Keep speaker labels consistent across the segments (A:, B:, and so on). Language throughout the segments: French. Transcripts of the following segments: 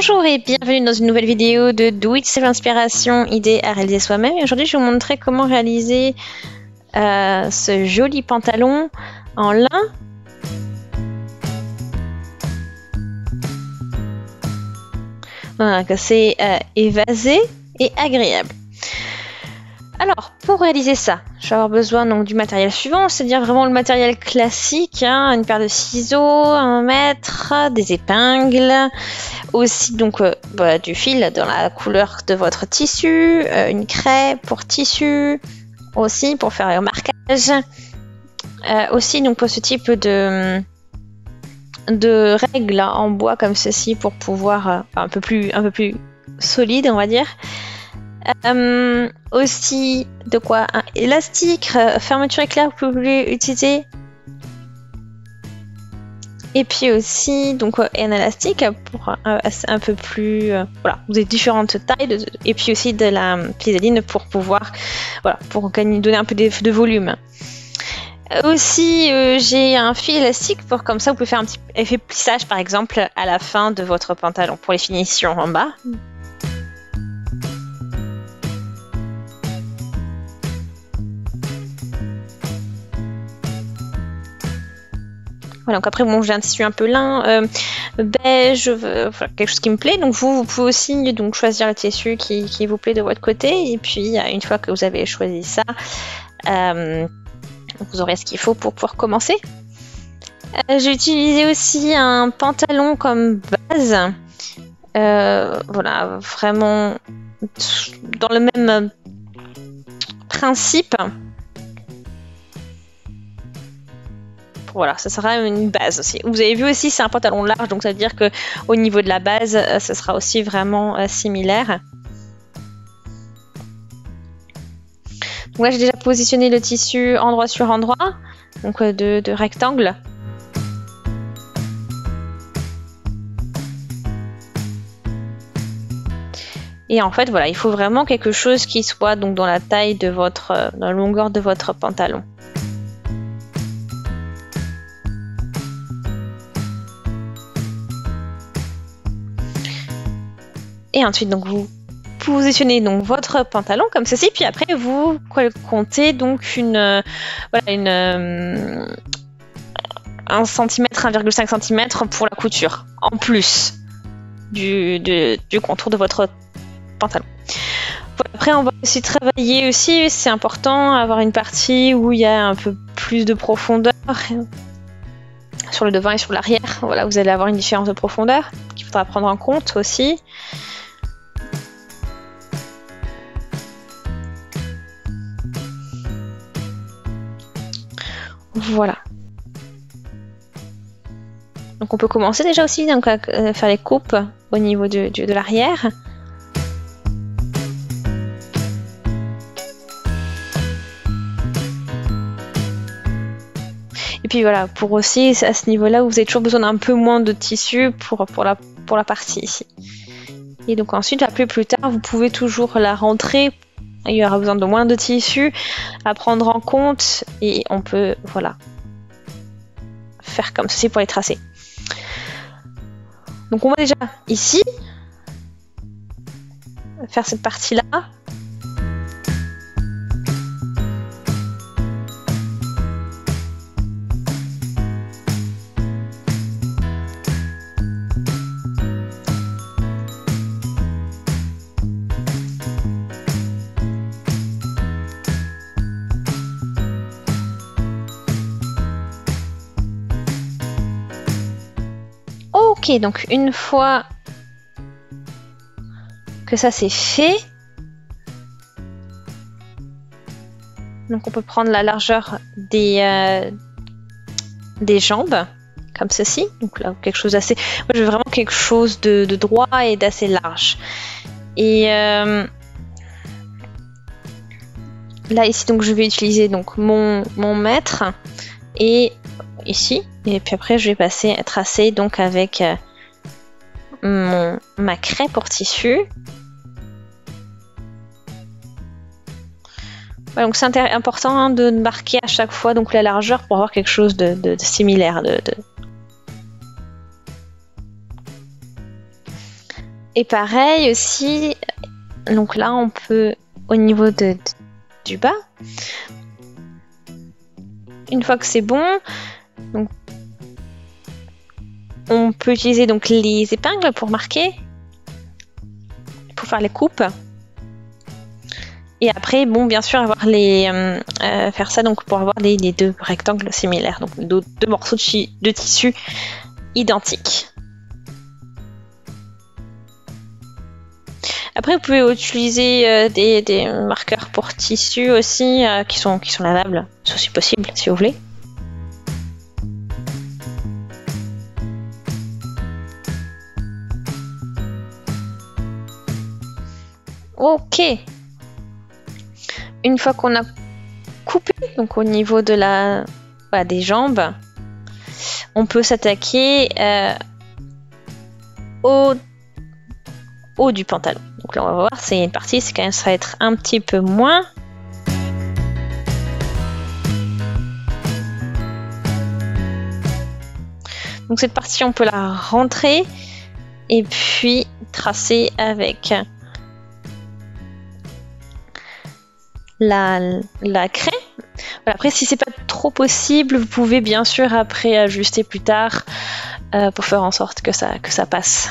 A: Bonjour et bienvenue dans une nouvelle vidéo de Do It Self Inspiration, idée à réaliser soi-même. Et aujourd'hui je vais vous montrer comment réaliser ce joli pantalon en lin. Voilà, que c'est évasé et agréable. Alors, pour réaliser ça, je vais avoir besoin donc du matériel suivant, c'est-à-dire vraiment le matériel classique, hein, une paire de ciseaux, un mètre, des épingles, aussi donc du fil dans la couleur de votre tissu, une craie pour tissu, aussi pour faire le marquage, aussi donc pour ce type de règles en bois comme ceci pour pouvoir un peu plus solide, on va dire. Aussi de quoi un élastique, fermeture éclair que vous pouvez utiliser, et puis aussi donc un élastique pour un peu plus voilà, vous avez différentes tailles et puis aussi de la piézaline pour pouvoir voilà, pour donner un peu de volume. Aussi j'ai un fil élastique pour comme ça vous pouvez faire un petit effet plissage par exemple à la fin de votre pantalon pour les finitions en bas. Voilà, donc après bon, j'ai un tissu un peu lin, beige, voilà, quelque chose qui me plaît. Donc vous pouvez aussi donc choisir le tissu qui vous plaît de votre côté. Et puis une fois que vous avez choisi ça, vous aurez ce qu'il faut pour pouvoir commencer. J'ai utilisé aussi un pantalon comme base. Voilà, vraiment dans le même principe. Voilà, ça sera une base aussi. Vous avez vu aussi, c'est un pantalon large, donc ça veut dire que au niveau de la base, ça sera aussi vraiment similaire. Donc là, j'ai déjà positionné le tissu endroit sur endroit, donc de rectangle. Et en fait, voilà, il faut vraiment quelque chose qui soit donc dans la taille de dans la longueur de votre pantalon. Et ensuite, donc vous positionnez donc votre pantalon comme ceci, puis après vous comptez donc un cm, 1,5 cm pour la couture, en plus du contour de votre pantalon. Voilà, après, on va aussi travailler aussi, c'est important, avoir une partie où il y a un peu plus de profondeur sur le devant et sur l'arrière. Voilà, vous allez avoir une différence de profondeur qu'il faudra prendre en compte aussi. Voilà. Donc on peut commencer déjà aussi donc, à faire les coupes au niveau de l'arrière. Et puis voilà, pour aussi à ce niveau-là, vous avez toujours besoin d'un peu moins de tissu pour la partie ici. Et donc ensuite, plus tard, vous pouvez toujours la rentrer. Il y aura besoin de moins de tissu à prendre en compte et on peut voilà faire comme ceci pour les tracer. Donc on va déjà ici faire cette partie-là. Ok, donc une fois que ça c'est fait, donc on peut prendre la largeur des jambes, comme ceci. Donc là, quelque chose d'assez... Moi, je veux vraiment quelque chose de droit et d'assez large. Et là, ici, donc je vais utiliser donc mon mètre et ici, et puis après je vais passer à tracer donc avec ma craie pour tissu. Voilà, donc c'est important hein, de marquer à chaque fois donc la largeur pour avoir quelque chose de similaire. Et pareil aussi, donc là on peut, au niveau du bas, une fois que c'est bon, donc, on peut utiliser donc les épingles pour marquer, pour faire les coupes. Et après, bon, bien sûr, avoir faire ça donc pour avoir les deux rectangles similaires, donc deux morceaux de tissu identiques. Après, vous pouvez utiliser des marqueurs pour tissu aussi qui sont lavables, c'est aussi possible si vous voulez. Ok. Une fois qu'on a coupé, donc au niveau de des jambes, on peut s'attaquer au haut du pantalon. Donc là, on va voir, c'est une partie, c'est quand même, ça va être un petit peu moins. Donc cette partie, on peut la rentrer et puis tracer avec la craie. Voilà, après, si c'est pas trop possible, vous pouvez bien sûr après ajuster plus tard pour faire en sorte que ça passe.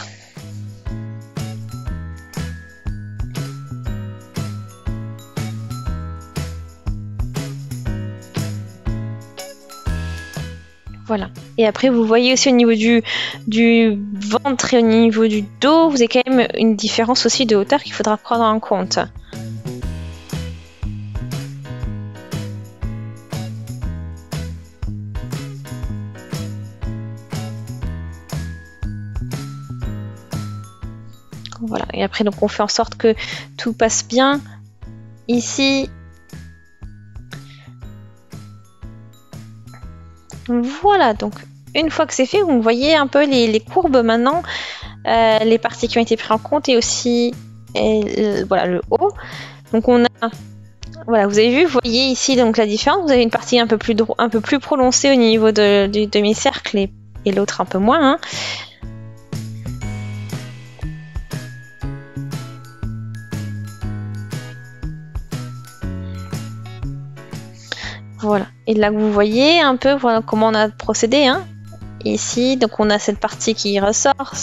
A: Voilà. Et après, vous voyez aussi au niveau du ventre et au niveau du dos, vous avez quand même une différence aussi de hauteur qu'il faudra prendre en compte. Voilà. Et après, donc, on fait en sorte que tout passe bien ici. Voilà, donc une fois que c'est fait, vous voyez un peu les courbes maintenant, les parties qui ont été prises en compte et aussi voilà, le haut. Donc on a, voilà, vous avez vu, vous voyez ici donc la différence. Vous avez une partie un peu plus prononcée au niveau du demi-cercle et l'autre un peu moins. Hein. Voilà. Et là, vous voyez un peu voilà, comment on a procédé. Hein. Ici, donc on a cette partie qui ressort.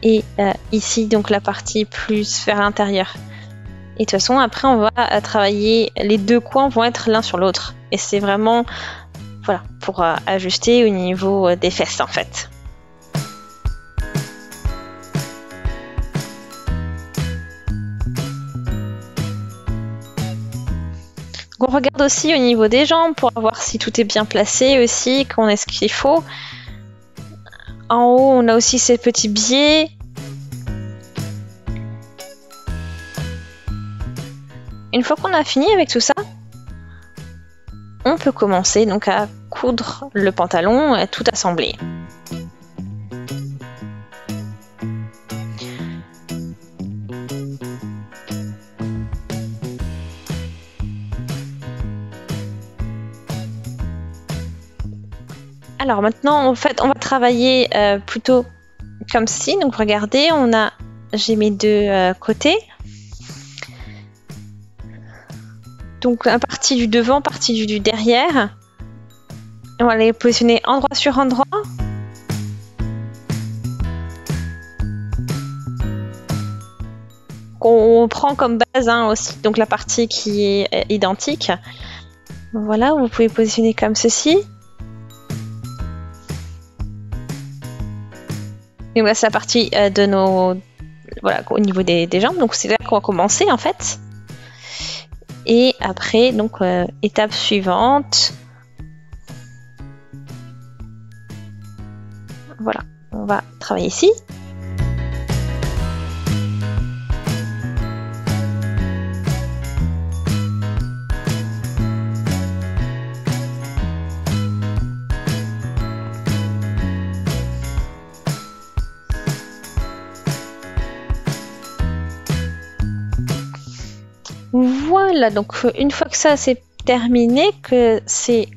A: Et ici, donc la partie plus vers l'intérieur. Et de toute façon, après, on va travailler. Les deux coins vont être l'un sur l'autre. Et c'est vraiment voilà, pour ajuster au niveau des fesses, en fait. On regarde aussi au niveau des jambes pour voir si tout est bien placé aussi, qu'on a ce qu'il faut. En haut, on a aussi ces petits biais. Une fois qu'on a fini avec tout ça, on peut commencer donc à coudre le pantalon et tout assembler. Alors maintenant, en fait, on va travailler plutôt comme ceci. Donc regardez, j'ai mes deux côtés. Donc une partie du devant, partie du derrière. On va les positionner endroit sur endroit. On prend comme base aussi donc la partie qui est identique. Voilà, vous pouvez positionner comme ceci. Donc là, c'est la partie de voilà, au niveau des jambes. Donc c'est là qu'on va commencer en fait. Et après, donc étape suivante. Voilà, on va travailler ici. Voilà, donc une fois que ça c'est terminé, que c'est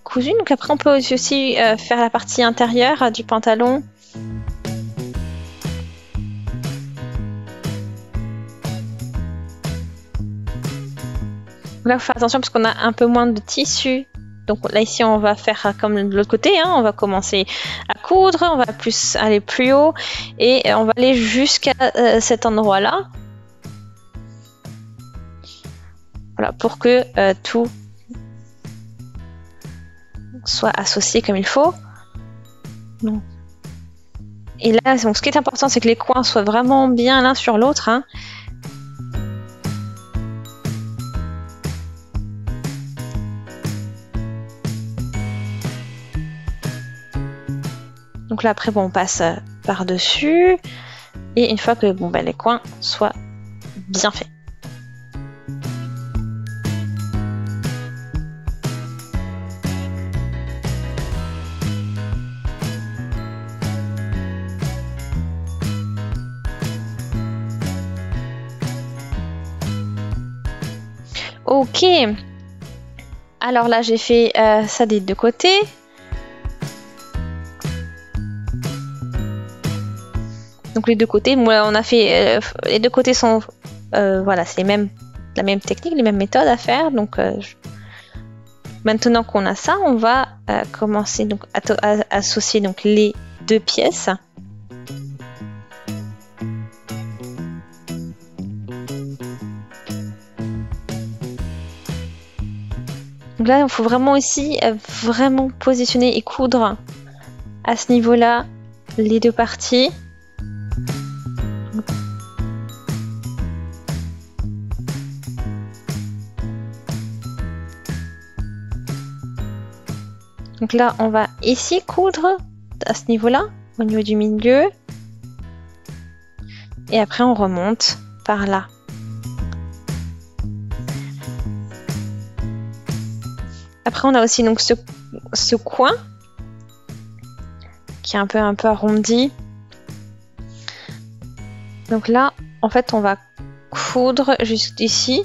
A: cousu, donc après on peut aussi faire la partie intérieure du pantalon. là, il faut faire attention parce qu'on a un peu moins de tissu. Donc là, ici, on va faire comme de l'autre côté. Hein. On va commencer à coudre, on va aller plus haut et on va aller jusqu'à cet endroit-là. Voilà, pour que tout soit associé comme il faut. Donc. Et là, donc, ce qui est important, c'est que les coins soient vraiment bien l'un sur l'autre. Hein. Donc là, après, bon, on passe par-dessus. Et une fois que bon, les coins soient bien faits. Ok. Alors là, j'ai fait ça des deux côtés. Donc les deux côtés, moi, on a fait les deux côtés sont voilà, c'est la même technique, les mêmes méthodes à faire. Donc maintenant qu'on a ça, on va commencer donc à associer donc les deux pièces. Donc là, il faut vraiment aussi vraiment positionner et coudre à ce niveau-là les deux parties. Donc là, on va ici coudre à ce niveau-là, au niveau du milieu. Et après, on remonte par là. Après, on a aussi donc ce coin qui est un peu arrondi. Donc là, en fait, on va coudre jusqu'ici.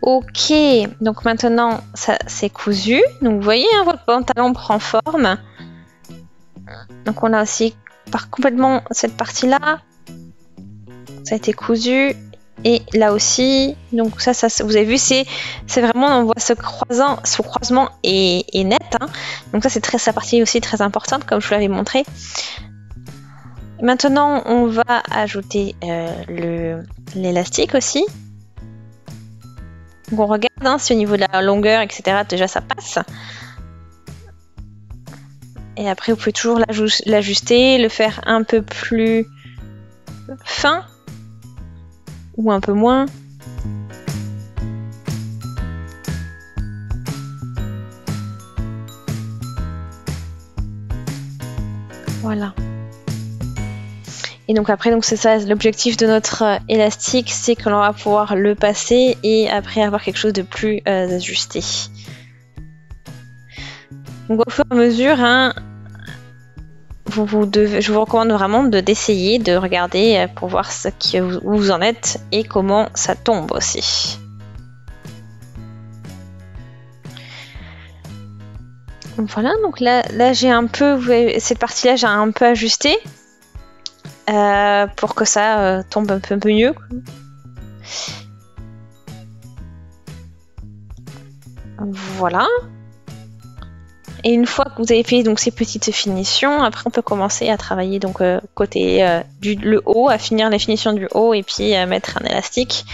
A: Ok, donc maintenant ça c'est cousu. Donc vous voyez, hein, votre pantalon prend forme. Donc on a aussi complètement cette partie-là. Ça a été cousu. Et là aussi, donc ça vous avez vu, c'est vraiment, on voit ce croisement est net. Hein. Donc ça c'est sa partie aussi très importante, comme je vous l'avais montré. Maintenant, on va ajouter l'élastique aussi. Donc on regarde hein, si au niveau de la longueur, etc. déjà ça passe. Et après vous pouvez toujours l'ajuster, le faire un peu plus fin ou un peu moins. Voilà. Et donc après, donc c'est ça l'objectif de notre élastique, c'est que l'on va pouvoir le passer et après avoir quelque chose de plus ajusté. Donc au fur et à mesure, hein, je vous recommande vraiment d'essayer, de regarder pour voir où vous en êtes et comment ça tombe aussi. Donc voilà, donc là j'ai un peu, cette partie-là j'ai un peu ajusté. Pour que ça tombe un peu mieux. Voilà. Et une fois que vous avez fait donc ces petites finitions, après on peut commencer à travailler donc côté le haut, à finir les finitions du haut et puis mettre un élastique.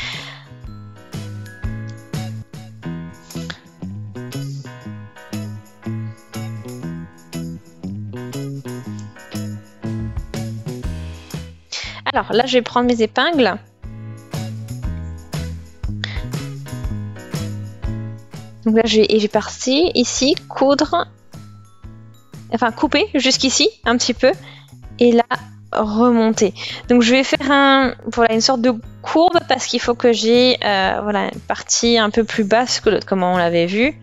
A: Alors là, je vais prendre mes épingles. Donc là, j'ai parti ici, coudre, enfin couper jusqu'ici un petit peu. Et là, remonter. Donc je vais faire voilà, une sorte de courbe parce qu'il faut que j'ai voilà, une partie un peu plus basse que l'autre, comme on l'avait vu.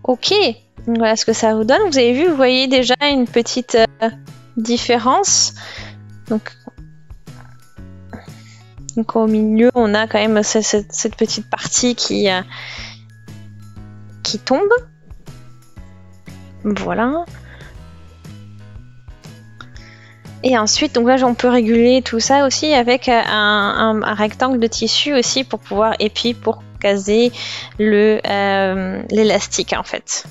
A: Ok, donc voilà ce que ça vous donne. Vous avez vu, vous voyez déjà une petite différence. Donc au milieu, on a quand même cette petite partie qui tombe. Voilà. Et ensuite, donc là, on peut réguler tout ça aussi avec un rectangle de tissu aussi pour pouvoir, et puis pour caser l'élastique en fait.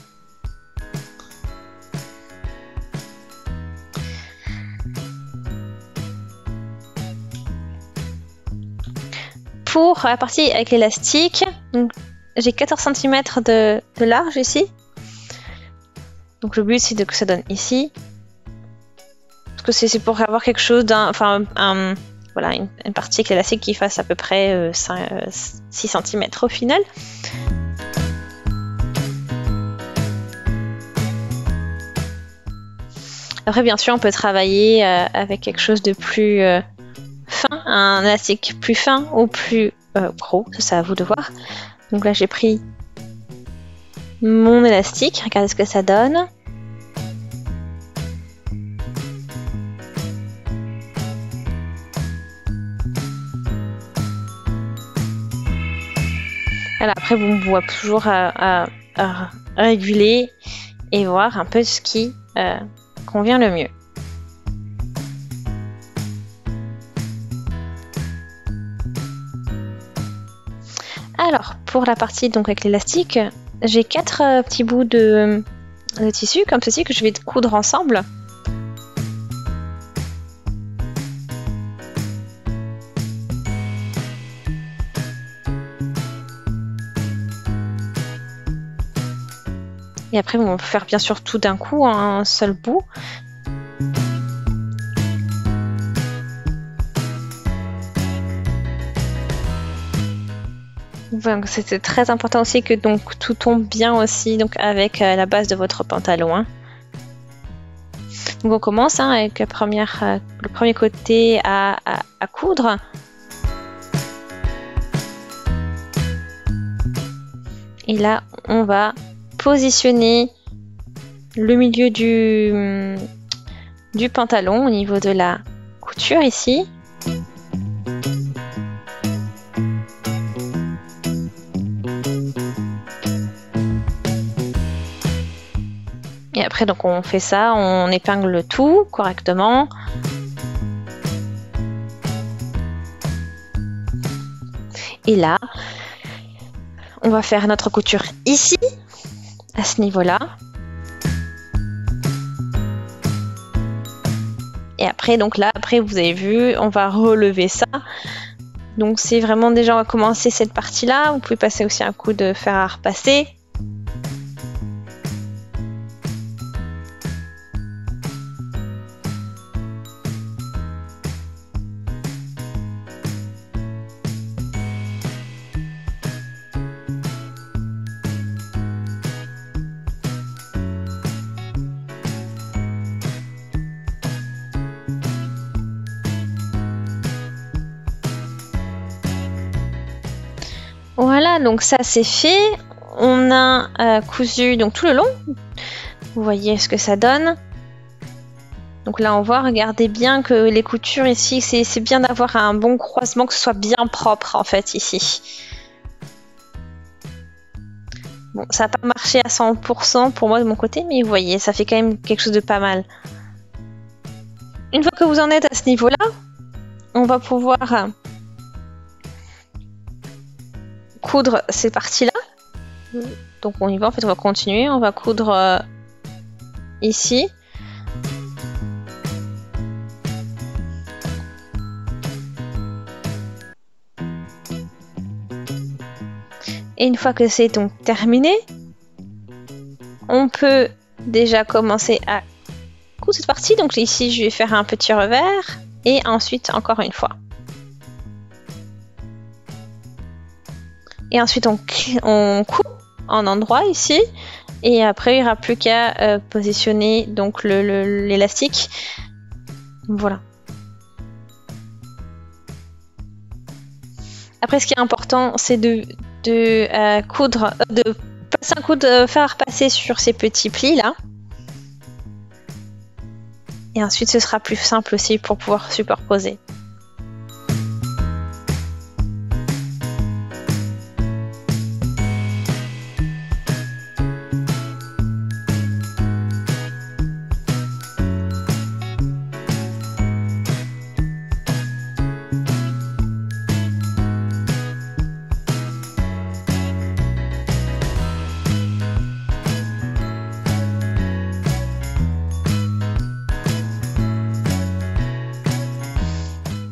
A: Pour la partie avec l'élastique, j'ai 14 cm de large ici. Donc le but c'est que ça donne ici. Parce que c'est pour avoir quelque chose voilà, une partie avec l'élastique qui fasse à peu près 6 cm au final. Après, bien sûr, on peut travailler avec quelque chose de plus fin, un élastique plus fin ou plus gros, ça à vous de voir. Donc là, j'ai pris mon élastique, regardez ce que ça donne. Voilà, après, vous pouvez toujours à réguler et voir un peu ce qui convient le mieux. Alors, pour la partie donc avec l'élastique, j'ai 4 petits bouts de tissu comme ceci que je vais coudre ensemble. Et après, on va faire bien sûr tout d'un coup, un seul bout. Donc c'était très important aussi que donc tout tombe bien aussi donc avec la base de votre pantalon. Hein. Donc on commence avec le premier côté à coudre. Et là, on va positionner le milieu du pantalon au niveau de la couture ici. Et après, donc on fait ça, on épingle tout correctement. Et là, on va faire notre couture ici, à ce niveau-là. Et après, donc là, après vous avez vu, on va relever ça. Donc c'est vraiment déjà, on va commencer cette partie-là. Vous pouvez passer aussi un coup de fer à repasser. Voilà, donc ça c'est fait. On a cousu donc tout le long. Vous voyez ce que ça donne. Donc là on voit, regardez bien que les coutures ici, c'est bien d'avoir un bon croisement, que ce soit bien propre en fait ici. Bon, ça n'a pas marché à 100% pour moi de mon côté, mais vous voyez, ça fait quand même quelque chose de pas mal. Une fois que vous en êtes à ce niveau-là, on va pouvoir coudre ces parties-là. Donc on y va, en fait on va continuer, on va coudre ici. Et une fois que c'est donc terminé, on peut déjà commencer à coudre cette partie. Donc ici je vais faire un petit revers et ensuite encore une fois. Et ensuite on coupe en endroit ici, et après il n'y aura plus qu'à positionner donc l'élastique. Voilà. Après, ce qui est important, c'est de coudre, de passer un coup de fer passer sur ces petits plis là. Et ensuite, ce sera plus simple aussi pour pouvoir superposer.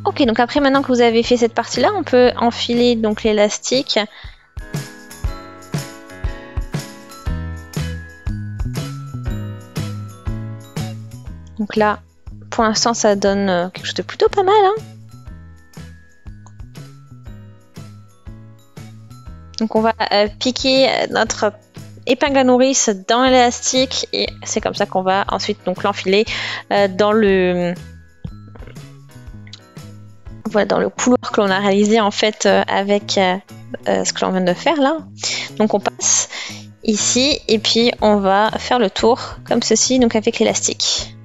A: Ok, donc après maintenant que vous avez fait cette partie là, on peut enfiler donc l'élastique. Donc là, pour l'instant ça donne quelque chose de plutôt pas mal, hein. Donc on va piquer notre épingle à nourrice dans l'élastique et c'est comme ça qu'on va ensuite donc l'enfiler dans le voilà, dans le couloir que l'on a réalisé en fait avec ce que l'on vient de faire là. Donc on passe ici et puis on va faire le tour comme ceci, donc avec l'élastique.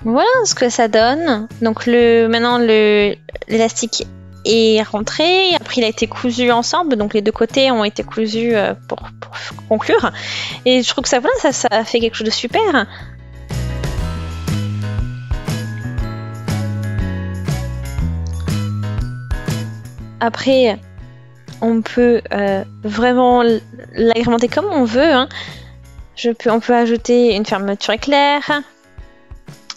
A: Voilà ce que ça donne. Donc maintenant l'élastique est rentré, après il a été cousu ensemble, donc les deux côtés ont été cousus pour conclure. Et je trouve que ça fait quelque chose de super. Après, on peut vraiment l'agrémenter comme on veut, hein. On peut ajouter une fermeture éclair.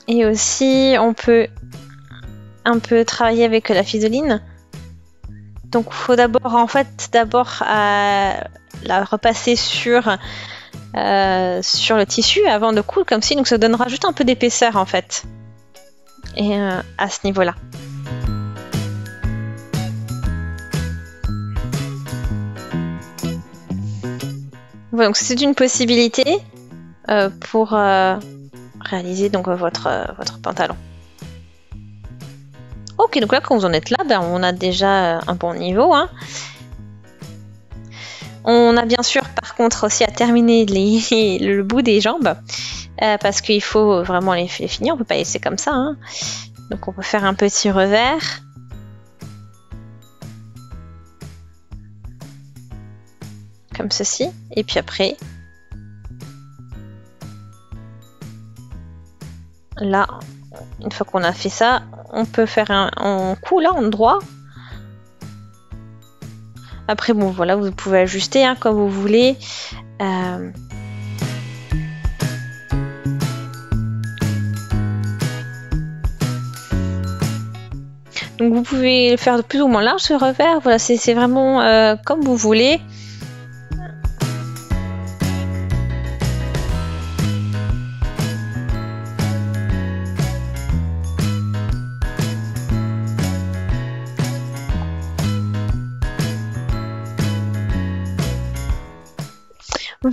A: Et aussi, on peut un peu travailler avec la fisoline. Donc, il faut d'abord la repasser sur le tissu avant de coudre, comme si, donc ça donnera juste un peu d'épaisseur en fait. Et à ce niveau-là. Voilà, donc c'est une possibilité pour réaliser donc votre pantalon. Ok, donc là quand vous en êtes là, on a déjà un bon niveau, hein. On a bien sûr par contre aussi à terminer le bout des jambes parce qu'il faut vraiment les finir, on peut pas laisser comme ça, hein. Donc on peut faire un petit revers. Comme ceci, et puis après là, une fois qu'on a fait ça, on peut faire un coup là en droit. Après bon voilà, vous pouvez ajuster hein, comme vous voulez. Donc vous pouvez le faire de plus ou moins large ce revers. Voilà, c'est vraiment comme vous voulez.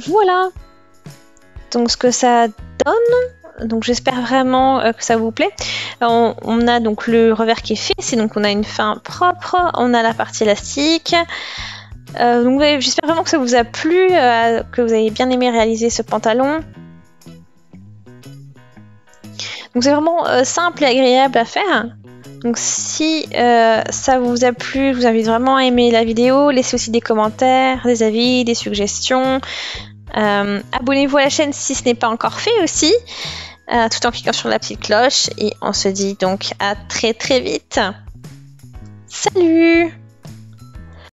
A: Voilà donc ce que ça donne. Donc j'espère vraiment que ça vous plaît. On a donc le revers qui est fait, c'est donc on a une fin propre, on a la partie élastique. Donc j'espère vraiment que ça vous a plu, que vous avez bien aimé réaliser ce pantalon. Donc c'est vraiment simple et agréable à faire. Donc si ça vous a plu, je vous invite vraiment à aimer la vidéo, laissez aussi des commentaires, des avis, des suggestions. Abonnez-vous à la chaîne si ce n'est pas encore fait aussi, tout en cliquant sur la petite cloche. Et on se dit donc à très très vite. Salut!